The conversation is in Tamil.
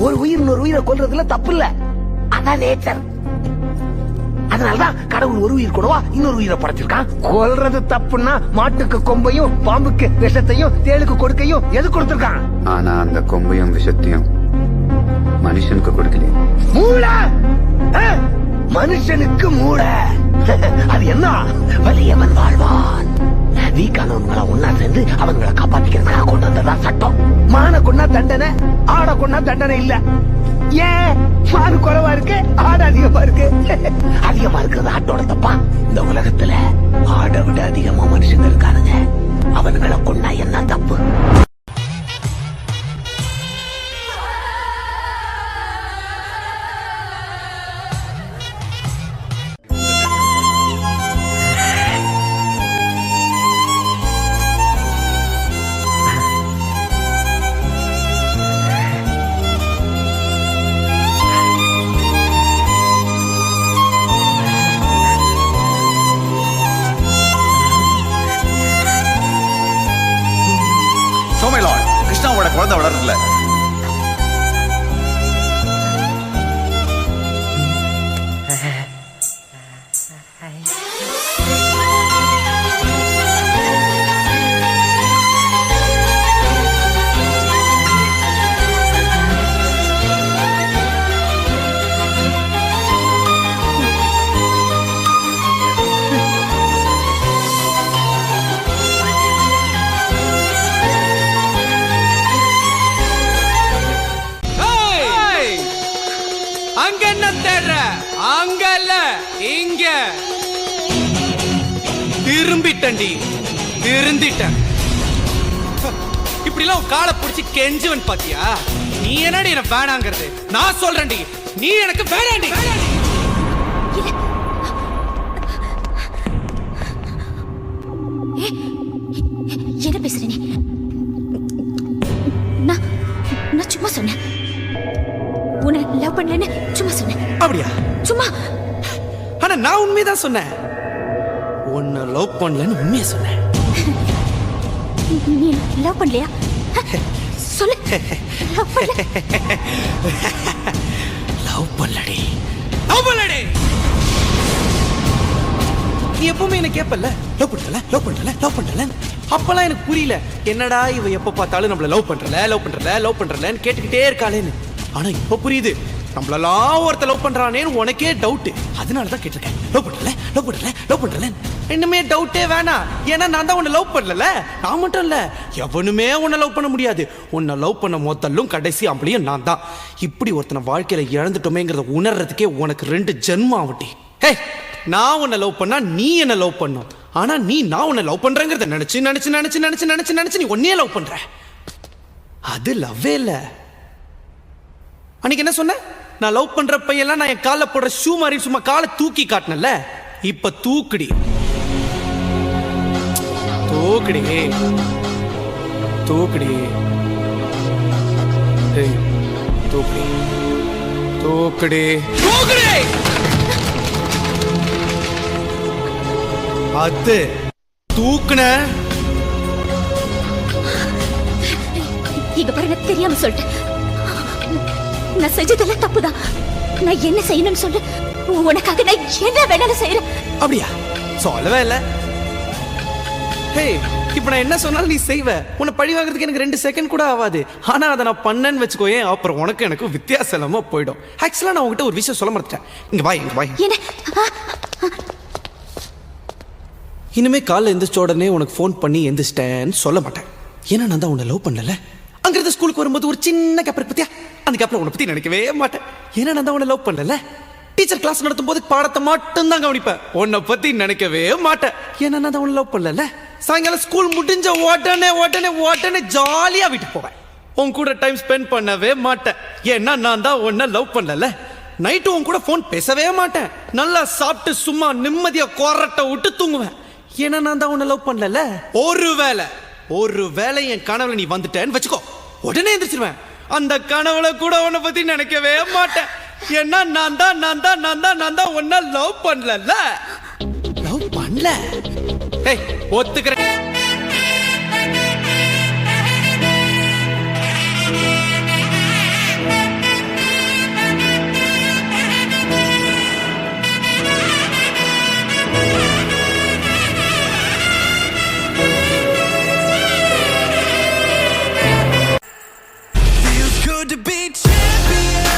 ஒரு உயிர் இன்னொரு உயிரை கொல்றதுல தப்பு இல்ல, அதான் நேச்சர். அதனாலதான் கடவுள் ஒரு உயிர் கூடவா இன்னொரு உயிரை படைச்சிருக்கான். கொல்றது தப்புன்னா மாட்டுக்கு கொம்பையும் பாம்புக்கு விஷத்தையும் தேளுக்கு கொடுக்கையும் எது கொடுத்திருக்கான்? ஆனா அந்த கொம்பையும் விஷத்தையும் மனுஷனுக்கு கொடுக்கலையே. மூளை, மனுஷனுக்கு மூளை. அது என்ன? வலியவன் வாழ்வான். வீக்கானவங்களை ஒன்னா சேர்ந்து அவங்களை காப்பாத்திக்கிறதுக்காக கொண்டு வந்ததான் சட்டம். மான கொண்டா தண்டனை, ஆட கொண்டா தண்டனை இல்ல. ஏன் மானு குறைவா இருக்கு, ஆடு அதிகமா இருக்கு? அதிகமா இருக்கிறது ஆட்டோட தப்பா? இந்த உலகத்துல ஆடை விட அதிகமா மனுஷங்க இருக்கானுங்க. அவனுங்களை கொண்டா என்ன தப்பு? கிருஷ்ணாவோட குழந்தை வளரல. அங்க என்ன தேடுற? அங்கல்ல இங்க. திரும்பிட்டண்டி, திருந்திட்டேன். இப்படி எல்லாம் காலை பிடிச்சி கெஞ்சுவன் பாத்தியா? நீ என்னடி என்ன வேணாங்கிறது? நான் சொல்றேன்டி, நீ எனக்கு வேணாண்டி. என்ன பேசுற நீ? நான் சும்மா சொன்னேன். உன்னை லவ் பண்ணலன்னு சும்மா சொன்னேன். அப்படியா? சும்மா. ஆனா நான் உண்மைதான் சொன்னேன். உன்னை லவ் பண்ணலன்னு உண்மையா சொன்னேன். நீ லவ் பண்ணலையா? சொல்லு. லவ் பண்ணல. லவ் பண்ணலடி, லவ் பண்ணலடி. நீ எப்பவுமே என்ன கேப்பல்ல, லவ் பண்ணல, லவ் பண்ணல, லவ் பண்ணல. அப்பெல்லாம் எனக்கு புரியல, என்னடா இவ எப்ப பார்த்தாலும் நம்மள லவ் பண்றல, லவ் பண்றல, லவ் பண்றலன்னு கேட்டுக்கிட்டே இருக்காளேன்னு. ஆனா இப்ப புரியுது, நம்மளெல்லாம் ஒருத்த லவ் பண்றானேன்னு உனக்கே டவுட். அதனாலதான் கேட்டிருக்கேன், லவ் பண்ணல, லவ் பண்ணல, லவ் பண்றல. இன்னுமே டவுட்டே வேணாம். ஏன்னா நான் தான் உன்னை லவ் பண்ணல. நான் மட்டும் இல்ல, எவனுமே உன்னை லவ் பண்ண முடியாது. உன்னை லவ் பண்ண முதல்லும் கடைசி ஆம்பளையும் நான் தான். இப்படி ஒருத்தனை வாழ்க்கையில இழந்துட்டோமேங்கிறத உணர்றதுக்கே உனக்கு 2 ஜென்மம் ஆவட்டி. ஹே, நான் உன்னை லவ் பண்ணா நீ என்ன லவ் பண்ணும். ஆனா நீ நான் உன்னை லவ் பண்றேங்கிறத நினைச்சு நினைச்சு நினைச்சு நினைச்சு நினைச்சு நினைச்சு நீ உன்னையே லவ் பண்ற. அது லவ்வே இல்ல. அன்னைக்கு என்ன சொன்ன? நான் லவ் பண்ற பையெல்லாம் நான் என் கால போடுற ஷூ மாதிரி சும்மா காலை தூக்கி காட்டினல. இப்ப தூக்குடி, தூக்குடி, தூக்குடி, தூக்குடி, தூக்குடி, தூக்குடி. அது தூக்குன. இங்க பாருங்க, தெரியாம சொல்லிட்டேன். நான் செஞ்சதெல்லாம் தப்புதான். நான் என்ன செய்யணும்னு சொல்லு, உனக்காக நான் என்ன வேணாலும் செய்யறேன். அப்படியா? சொல்லவே இல்ல. ஹே, இப்ப நான் என்ன சொன்னாலும் நீ செய்வ. உன்னை பழி வாங்குறதுக்கு எனக்கு 2 செகண்ட் கூட ஆகாது. ஆனா அதை நான் பண்ணேன்னு வச்சுக்கோயே, அப்புறம் உனக்கு எனக்கு வித்தியாசம் இல்லாம போயிடும். ஆக்சுவலா நான் உங்ககிட்ட ஒரு விஷயம் சொல்ல மறந்துட்டேன். இங்க வா, இங்க வா. என்ன? இனிமே காலைல எந்திரிச்ச உடனே உனக்கு ஃபோன் பண்ணி எந்திரிச்சிட்டேன்னு சொல்ல மாட்டேன். ஏன்னா நான் தான் உன்னை லவ் பண்ணல. அங்கிருந்து ஸ்கூலுக்கு வரும்போது ஒரு சின்ன கேப்பர் பத்தியா, அந்த கேப்ல உன்னை பத்தி நினைக்கவே மாட்டேன். ஏன்னா நான் தான் உன்னை லவ் பண்ணல. டீச்சர் கிளாஸ் நடத்தும் போது பாடத்தை மட்டும் தான் கவனிப்பேன். உன்னை பத்தி நினைக்கவே மாட்டேன். ஏன்னா நான் தான் உன்னை லவ் பண்ணல. சாயங்காலம் ஸ்கூல் முடிஞ்ச உடனே உடனே உடனே ஜாலியா வீட்டுக்கு போவேன். உன் கூட டைம் ஸ்பெண்ட் பண்ணவே மாட்டேன். ஏன்னா நான் தான் உன்னை லவ் பண்ணல. நைட்டு உன் கூட போன் பேசவே மாட்டேன். நல்லா சாப்பிட்டு சும்மா நிம்மதியா கொரட்டை விட்டு தூங்குவேன். ஏன்னா நான் தான் உன்னை லவ் பண்ணல. ஒருவேளை என் கனவுல நீ வந்துட்டேன்னு வச்சுக்கோ, உடனே எந்திரிச்சிருவேன். அந்த கனவுல கூட உன்னை பத்தி நினைக்கவே மாட்டேன். ஏன்னா நான் தான் உன்னை லவ் பண்ணல. லவ் பண்ணல. ஏய், ஒத்துக்கிறேன். to be champions.